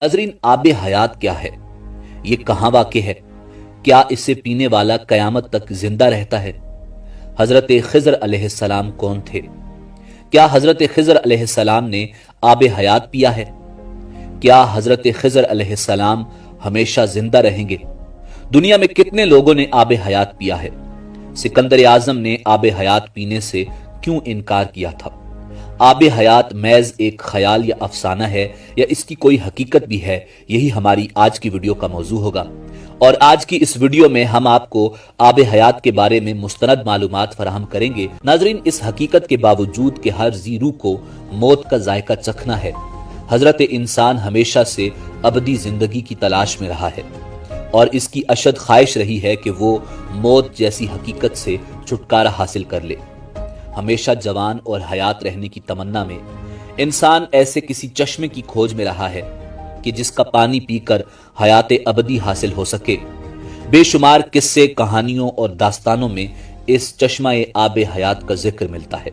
नाज़रीन, आब हयात क्या है? ये कहाँ वाक़ है? क्या इसे पीने वाला क़यामत तक जिंदा रहता है? हजरत खिज़र अलैहिस्सलाम कौन थे? क्या हजरत खिज़र अलैहिस्सलाम ने आब हयात पिया है? क्या हजरत खिज़र अलैहिस्सलाम हमेशा जिंदा रहेंगे? दुनिया में कितने लोगों ने आब हयात पिया है? सिकंदर आजम ने आब हयात पीने से क्यों इनकार किया था? आब हयात महज एक ख्याल या अफसाना है या इसकी कोई हकीकत भी है? यही हमारी आज की वीडियो का मौजू होगा। और आज की इस वीडियो में हम आपको आब हयात के बारे में मुस्तनद मालूमात फराहम करेंगे। नाजरीन, इस हकीकत के बावजूद कि हर जी रूह को मौत का जायका चखना है, हजरत इंसान हमेशा से अबदी जिंदगी की तलाश में रहा है और इसकी अशद ख्वाहिश रही है कि वो मौत जैसी हकीकत से छुटकारा हासिल कर ले। हमेशा जवान और हयात रहने की तमन्ना में इंसान ऐसे किसी चश्मे की खोज में रहा है कि जिसका पानी पीकर हयात अबदी हासिल हो सके। बेशुमार किस्से, कहानियों और दास्तानों में इस चश्मा आब हयात का जिक्र मिलता है।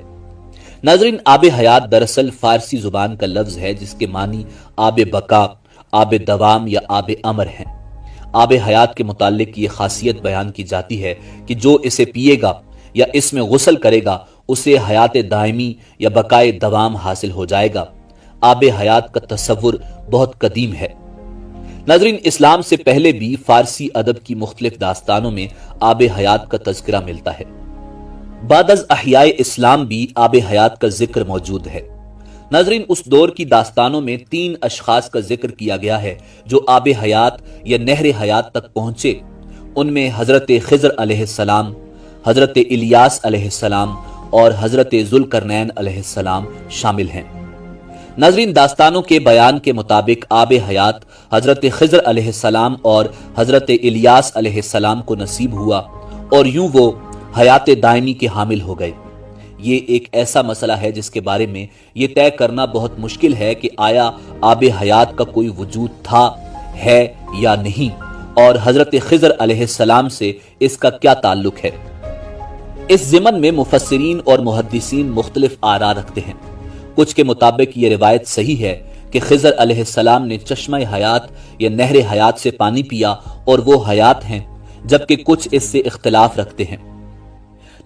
नाज़रीन, आब हयात दरअसल फारसी जुबान का लफ्ज है जिसके मानी आब बका, आब दवाम या आब अमर हैं। आब हयात के मुतालिक ये खासियत बयान की जाती है कि जो इसे पिएगा या इसमें गुस्ल करेगा उसे हयात दायमी या बकाए दवाम हासिल हो जाएगा। आब हयात का तसव्वुर बहुत कदीम है। नाज़रीन, इस्लाम से पहले भी फारसी अदब की मुख्तलिफ दास्तानों में आब हयात का तज़किरा मिलता है। बादअज़ अहयाए इस्लाम भी आब हयात का जिक्र मौजूद है। नाज़रीन, उस दौर की दास्तानों में 3 अशखास का जिक्र किया गया है जो आब हयात या नहर हयात तक पहुंचे। उनमें हजरत खिज़र अलैहिस्सलाम, हजरत इलियास अलैहिस्सलाम और हजरत ज़ुल्करनैन अलैहिस्सलाम शामिल हैं। नाज़रीन, दास्तानों के बयान के मुताबिक आब हयात हजरत खिज़र अलैहिस्सलाम और हजरत इलियास अलैहिस्सलाम को नसीब हुआ और यूं वो हयात दायमी के हामिल हो गए। ये एक ऐसा मसला है जिसके बारे में ये तय करना बहुत मुश्किल है कि आया आब हयात का कोई वजूद था, है या नहीं, और हजरत खिज़र अलैहिस्सलाम से इसका क्या ताल्लुक है। इस ज़िमन में मुफस्सिरीन और मुहद्दिसीन मुख्तलिफ आरा रखते हैं। कुछ के मुताबिक ये रिवायत सही है कि खिज़र अलैहिस्सलाम ने चश्मा हयात या नहर हयात से पानी पिया और वो हयात हैं, जबकि कुछ इससे इख्तिलाफ रखते हैं।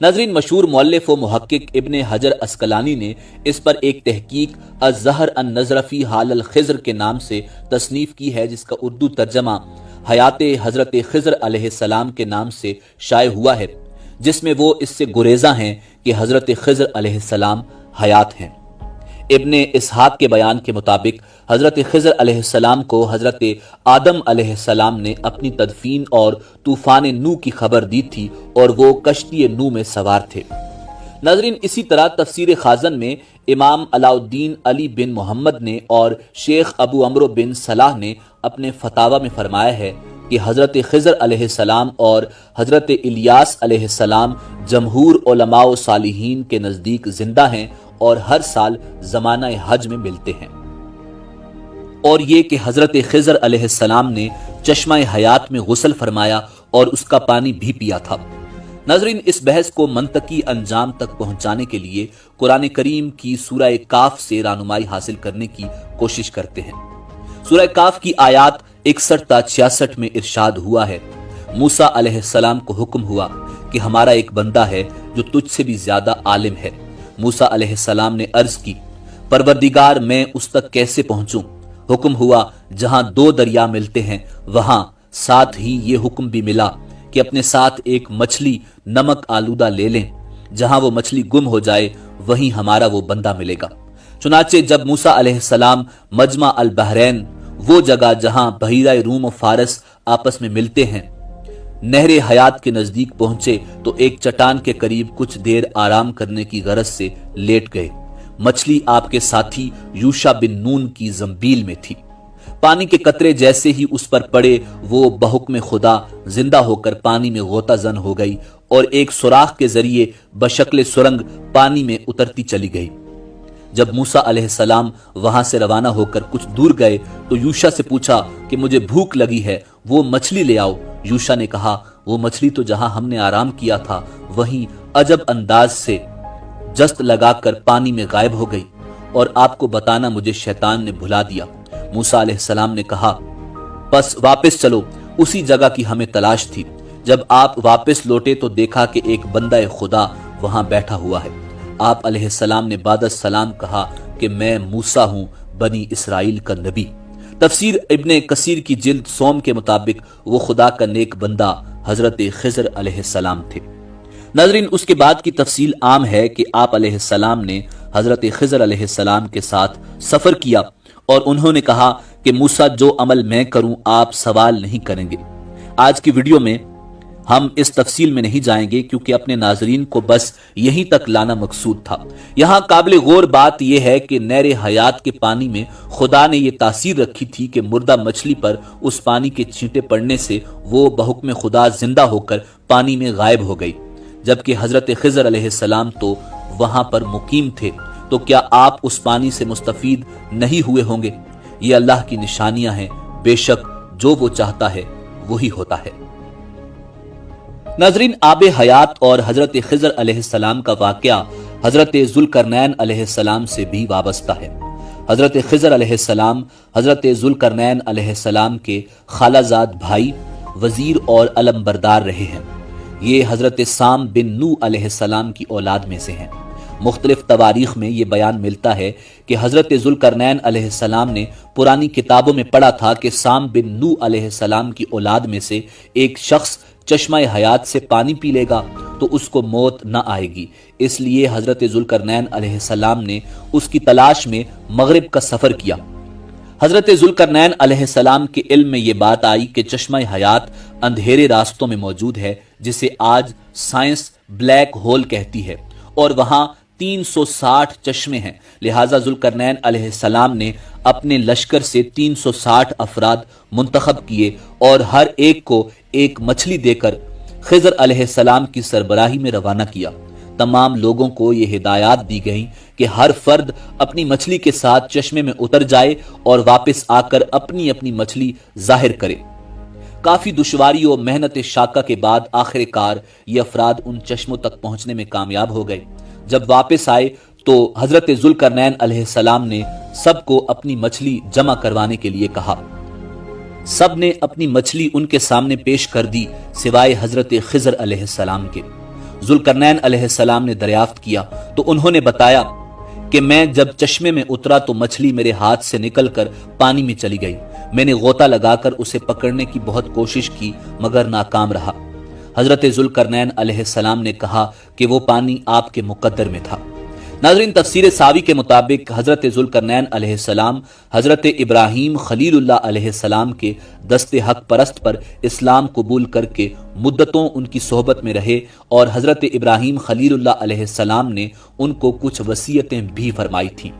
नाज़रीन, मशहूर मुअल्लिफ व मुहक्किक इब्ने हजर अस्कलानी ने इस पर एक तहकीक अज़्ज़हर अन-नज़र फ़ी हाल अल-खिज़र के नाम से तसनीफ की है, जिसका उर्दू तर्जमा हयात हजरत खिज़र अलैहिस्सलाम के नाम से शाये हुआ है, जिसमें वो इससे गुरेज़ा हैं कि हजरत खिज़र अलैहिस्सलाम हयात हैं। इब्ने इसहाक के बयान के मुताबिक हजरत खिज़र अलैहिस्सलाम को हजरत आदम अलैहिस्सलाम ने अपनी तदफीन और तूफान नू की खबर दी थी और वो कश्ती नू में सवार थे। नाज़रीन, इसी तरह तफसीर खाज़न में इमाम अलाउद्दीन अली बिन मोहम्मद ने और शेख अबू अमरो बिन सलाह ने अपने फतावा में फरमाया है कि हजरत खिज़र अलैहिस्सलाम और हजरत इलियास अलैहिस्सलाम जमहूर उलमा व सालिहीन के नज़दीक जिंदा हैं और हर साल ज़माना हज में मिलते हैं। और ये कि हजरत खिज़र अलैहिस्सलाम ने चश्मा हयात में गुस्ल फरमाया और उसका पानी भी पिया था। नाज़रीन, इस बहस को मंतकी अंजाम तक पहुंचाने के लिए कुरान करीम की सूरह काफ से रानुमाई हासिल करने की कोशिश करते हैं। सूरह काफ की आयात 61 ता 66 में इरशाद हुआ है, मूसा अलैहिस्सलाम को हुक्म हुआ कि हमारा एक बंदा है जो तुझसे भी ज्यादा आलिम है। मूसा अलैहिस्सलाम ने अर्ज की, परवरदिगार, मैं उस तक कैसे पहुंचूं? हुक्म हुआ, जहां 2 दरिया मिलते हैं वहां। साथ ही ये हुक्म भी मिला कि अपने साथ एक मछली नमक आलूदा ले लें। जहां वो मछली गुम हो जाए वहीं हमारा वो बंदा मिलेगा। चुनाचे जब मूसा अलैहिस्सलाम मजमा अल बहरैन, वो जगह जहां बहीरा रूम और फारस आपस में मिलते हैं, नहर हयात के नजदीक पहुंचे तो एक चट्टान के करीब कुछ देर आराम करने की गरज से लेट गए। मछली आपके साथी यूशा बिन नून की जंबील में थी। पानी के कतरे जैसे ही उस पर पड़े वो बहुक्म खुदा जिंदा होकर पानी में गोताजन हो गई और एक सुराख के जरिए बशक्ल सुरंग पानी में उतरती चली गई। जब मूसा अलैहिस्सलाम वहां से रवाना होकर कुछ दूर गए तो यूशा से पूछा कि मुझे भूख लगी है, वो मछली ले आओ। यूशा ने कहा, वो मछली तो जहां हमने आराम किया था वहीं अजब अंदाज से जस्त लगाकर पानी में गायब हो गई और आपको बताना मुझे शैतान ने भुला दिया। موسیٰ علیہ السلام نے کہا بس واپس چلو، اسی جگہ کی ہمیں تلاش تھی۔ جب آپ واپس لوٹے تو دیکھا کہ ایک بندہ خدا وہاں بیٹھا ہوا ہے۔ آپ علیہ السلام نے بعد السلام کہا کہ میں موسیٰ ہوں، بنی اسرائیل کا نبی۔ تفسیر ابن کثیر کی جلد سوم کے مطابق وہ خدا کا نیک بندہ حضرت خضر علیہ السلام تھے۔ ناظرین، اس کے بعد کی تفصیل عام ہے کہ آپ علیہ السلام نے حضرت خضر علیہ السلام کے ساتھ سفر کیا اور انہوں نے کہا کہ موسیٰ جو عمل میں کروں آپ سوال نہیں کریں گے۔ آج کی ویڈیو میں ہم اس تفصیل میں نہیں جائیں گے کیونکہ اپنے ناظرین کو بس یہیں تک لانا مقصود تھا۔ یہاں قابل غور بات یہ ہے کہ نہر حیات کے پانی میں خدا نے یہ تاثیر رکھی تھی کہ مردہ مچھلی پر اس پانی کے چھینٹے پڑنے سے وہ بحکم خدا زندہ ہو کر پانی میں غائب ہو گئی، جبکہ حضرت خضر علیہ السلام تو وہاں پر مقیم تھے۔ تو کیا آپ اس پانی سے مستفید نہیں ہوئے ہوں گے؟ یہ اللہ کی نشانیاں ہیں، بے شک جو وہ چاہتا ہے وہی ہوتا ہے۔ ناظرین، آب حیات اور حضرت خضر علیہ السلام کا واقعہ حضرت ذوالقرنین علیہ السلام سے بھی وابستہ ہے۔ حضرت خضر علیہ السلام حضرت ذوالقرنین علیہ السلام کے خالہ زاد بھائی، وزیر اور علم بردار رہے ہیں۔ یہ حضرت سام بن نوح علیہ السلام کی اولاد میں سے ہیں۔ مختلف تواریخ میں یہ بیان ملتا ہے کہ حضرت ذوالقرنین علیہ السلام نے پرانی کتابوں میں پڑھا تھا کہ سام بن نوح علیہ السلام کی اولاد میں سے ایک شخص چشمہ حیات سے پانی پی لے گا تو اس کو موت نہ آئے گی، اس لیے حضرت ذوالقرنین علیہ السلام نے اس کی تلاش میں مغرب کا سفر کیا۔ حضرت ذوالقرنین علیہ السلام کے علم میں یہ بات آئی کہ چشمہ حیات اندھیرے راستوں میں موجود ہے، جسے آج سائنس بلیک ہول کہتی ہے، اور وہاں 360 چشمے ہیں۔ لہٰذا ذوالقرنین علیہ السلام نے اپنے لشکر سے 360 افراد منتخب کیے اور ہر ایک کو ایک مچھلی دے کر خضر علیہ السلام کی سربراہی میں روانہ کیا۔ تمام لوگوں کو یہ ہدایات دی گئیں کہ ہر فرد اپنی مچھلی کے ساتھ چشمے میں اتر جائے اور واپس آ کر اپنی اپنی مچھلی ظاہر کرے۔ کافی دشواری اور محنت شاقہ کے بعد آخر کار یہ افراد ان چشموں تک پہنچنے میں کامیاب ہو گئے۔ جب واپس آئے تو حضرت ذوالقرنین علیہ السلام نے سب کو اپنی مچھلی جمع کروانے کے لیے کہا۔ سب نے اپنی مچھلی ان کے سامنے پیش کر دی سوائے حضرت خضر علیہ السلام کے۔ ذوالقرنین علیہ السلام نے دریافت کیا تو انہوں نے بتایا کہ میں جب چشمے میں اترا تو مچھلی میرے ہاتھ سے نکل کر پانی میں چلی گئی۔ میں نے غوطہ لگا کر اسے پکڑنے کی بہت کوشش کی مگر ناکام رہا۔ حضرت ذوالقرنین علیہ السلام نے کہا کہ وہ پانی آپ کے مقدر میں تھا۔ ناظرین، تفسیر ساوی کے مطابق حضرت ذوالقرنین علیہ السلام حضرت ابراہیم خلیل اللہ علیہ السلام کے دست حق پرست پر اسلام قبول کر کے مدتوں ان کی صحبت میں رہے اور حضرت ابراہیم خلیل اللہ علیہ السلام نے ان کو کچھ وصیتیں بھی فرمائی تھیں۔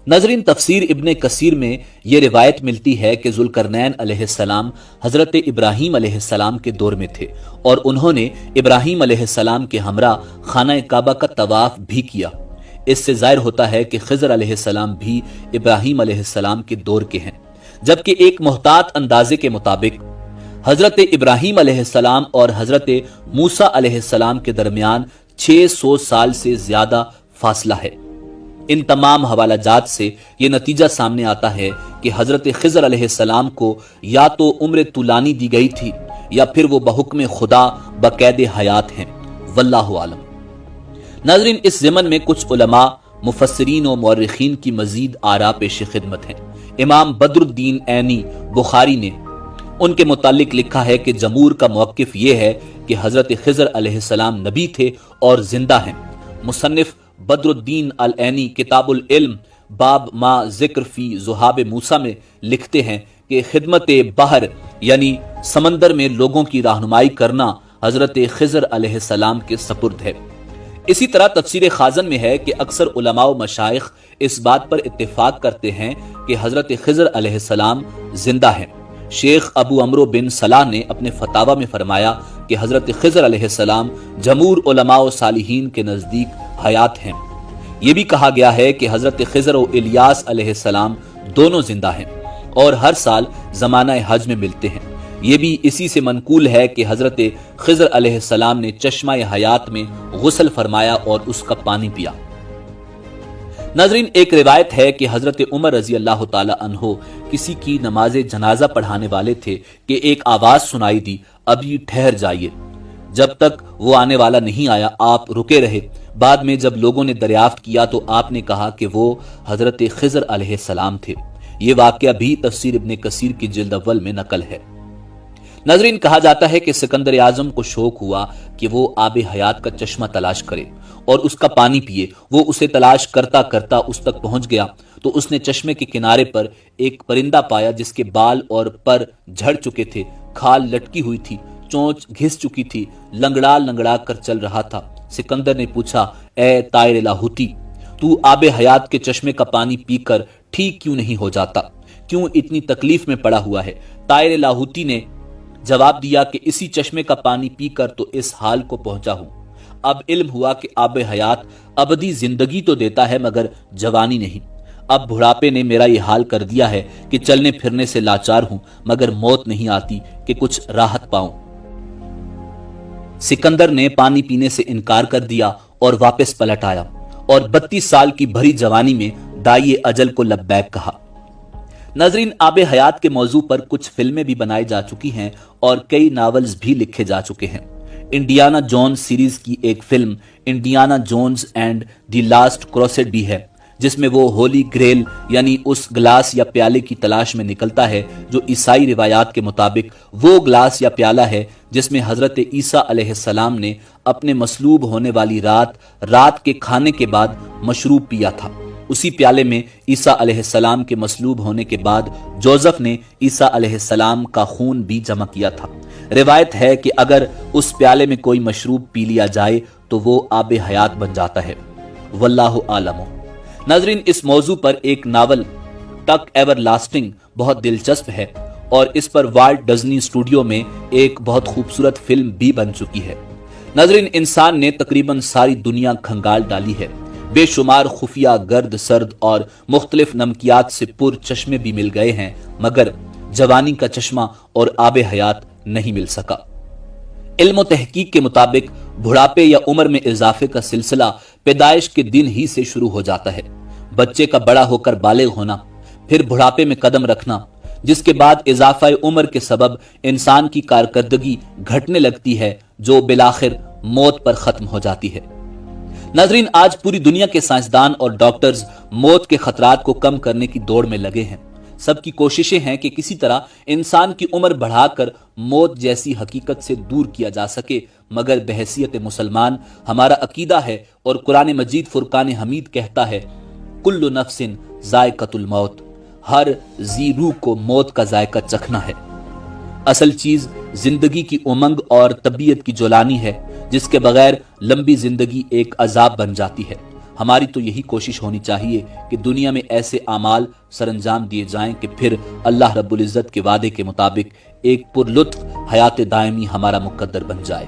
ناظرین، تفسیر ابن کثیر میں یہ روایت ملتی ہے کہ ذوالقرنین علیہ السلام حضرت ابراہیم علیہ السلام کے دور میں تھے اور انہوں نے ابراہیم علیہ السلام کے ہمراہ خانہ کعبہ کا طواف بھی کیا۔ اس سے ظاہر ہوتا ہے کہ خضر علیہ السلام بھی ابراہیم علیہ السلام کے دور کے ہیں، جبکہ ایک محتاط اندازے کے مطابق حضرت ابراہیم علیہ السلام اور حضرت موسیٰ علیہ السلام کے درمیان 600 سال سے زیادہ فاصلہ ہے۔ ان تمام حوالہ جات سے یہ نتیجہ سامنے آتا ہے کہ حضرت خضر علیہ السلام کو یا تو عمر طولانی دی گئی تھی یا پھر وہ بحکم خدا بقید حیات ہیں، واللہ عالم۔ ناظرین، اس ضمن میں کچھ علماء، مفسرین و مورخین کی مزید آراء پیش خدمت ہیں۔ امام بدر الدین عینی بخاری نے ان کے متعلق لکھا ہے کہ جمہور کا موقف یہ ہے کہ حضرت خضر علیہ السلام نبی تھے اور زندہ ہیں۔ مصنف بدر الدین العینی کتاب العلم باب ما ذکر فی ذہاب موسیٰ میں لکھتے ہیں کہ خدمت بحر یعنی سمندر میں لوگوں کی رہنمائی کرنا حضرت خضر علیہ السلام کے سپرد ہے۔ اسی طرح تفسیر خازن میں ہے کہ اکثر علماء و مشائخ اس بات پر اتفاق کرتے ہیں کہ حضرت خضر علیہ السلام زندہ ہیں۔ شیخ ابو عمرو بن صلاح نے اپنے فتاوی میں فرمایا کہ حضرت خضر علیہ السلام جمہور علماء و صالحین کے نزدیک حیات ہیں۔ یہ بھی کہا گیا ہے کہ حضرت خضر و الیاس علیہ السلام دونوں زندہ ہیں اور ہر سال زمانہ حج میں ملتے ہیں۔ یہ بھی اسی سے منقول ہے کہ حضرت خضر علیہ السلام نے چشمہ حیات میں غسل فرمایا اور اس کا پانی پیا۔ नाज़रीन, एक रिवायत है कि हजरत उमर रजी अल्लाह ताला अन्हो किसी की नमाज जनाजा पढ़ाने वाले थे कि एक आवाज सुनाई दी, अभी ठहर जाइए। जब तक वो आने वाला नहीं आया आप रुके रहे। बाद में जब लोगों ने दरियाफ्त किया तो आपने कहा कि वो हजरत खिज़र अलैहिस्सलाम थे। ये वाकया भी तफसीर इब्ने कसीर की जिल्द अव्वल में नकल है। नाज़रीन, कहा जाता है कि सिकंदर आजम को शौक हुआ कि वो आब हयात का चश्मा तलाश करे और उसका पानी पिए। वो उसे तलाश करता करता उस तक पहुंच गया तो उसने चश्मे के किनारे पर एक परिंदा पाया जिसके बाल और पर झड़ चुके थे, खाल लटकी हुई थी, चोंच घिस चुकी थी, लंगड़ा लंगड़ा कर चल रहा था। सिकंदर ने पूछा, ए तायर लाहूती, तू आब हयात के चश्मे का पानी पीकर ठीक क्यों नहीं हो जाता? क्यों इतनी तकलीफ में पड़ा हुआ है? तायर लाहूती ने जवाब दिया कि इसी चश्मे का पानी पीकर तो इस हाल को पहुंचा हूं। अब इल्म हुआ कि आब हयात अबदी जिंदगी तो देता है मगर जवानी नहीं। अब बुढ़ापे ने मेरा ये हाल कर दिया है कि चलने फिरने से लाचार हूं मगर मौत नहीं आती कि कुछ राहत पाऊं। सिकंदर ने पानी पीने से इनकार कर दिया और वापस पलट आया और 32 साल की भरी जवानी में दाई अजल को लब्बैक कहा। नाज़रीन, आब हयात के मौजू पर कुछ फिल्में भी बनाई जा चुकी हैं और कई नावल्स भी लिखे जा चुके हैं। इंडियाना जोन्स सीरीज की एक film Indiana Jones and the last crusade भी है, जिसमें वो होली ग्रेल यानी उस ग्लास या प्याले की तलाश में निकलता है जो ईसाई रिवायात के मुताबिक वो ग्लास या प्याला है जिसमें हजरत ईसा अलैहिस्सलाम ने अपने मसलूब होने वाली रात के खाने के बाद मशरूब पिया था। उसी प्याले में ईसा अलैहिस्सलाम के मसलूब होने के बाद जोसेफ ने ईसा अलैहिस्सलाम का खून भी जमा किया था। रिवायत है कि अगर उस प्याले में कोई मशरूब पी लिया जाए तो वो आब हयात बन जाता है। वल्लाहु आलम। नाज़रीन, इस मौजू पर एक नावल टक एवर लास्टिंग बहुत दिलचस्प है और इस पर वाल्ट डिज्नी स्टूडियो में एक बहुत खूबसूरत फिल्म भी बन चुकी है। नाज़रीन, इंसान ने तकरीबन सारी दुनिया खंगाल डाली है। बेशुमार खुफिया, गर्द, सर्द और मुख्तलिफ नमकियात से पुर चश्मे भी मिल गए हैं मगर जवानी का चश्मा और आब हयात नहीं मिल सका। इल्म तहकीक के मुताबिक बुढ़ापे या उम्र में इजाफे का सिलसिला पैदाइश के दिन ही से शुरू हो जाता है। बच्चे का बड़ा होकर बालिग होना, फिर बुढ़ापे में कदम रखना, जिसके बाद इजाफा उम्र के सबब इंसान की कारकर्दगी घटने लगती है जो बिलाखिर मौत पर खत्म हो जाती है। नाज़रीन, आज पूरी दुनिया के साइंसदान और डॉक्टर्स मौत के खतरात को कम करने की दौड़ में लगे हैं। सबकी कोशिशें हैं कि किसी तरह इंसान की उम्र बढ़ाकर मौत जैसी हकीकत से दूर किया जा सके, मगर बहैसियत मुसलमान हमारा अकीदा है और कुरान मजीद फुरकान हमीद कहता है, कुल्लु नफ्सिन जायकतुल मौत, हर जी रूह को मौत का जायका चखना है। असल चीज जिंदगी की उमंग और तबीयत की जुलानी है, जिसके बगैर लंबी जिंदगी एक अजाब बन जाती है। हमारी तो यही कोशिश होनी चाहिए कि दुनिया में ऐसे आमाल सरंजाम दिए जाएं कि फिर अल्लाह रब्बुल इज्जत के वादे के मुताबिक एक पुरलुत्फ हयात दायमी हमारा मुकद्दर बन जाए।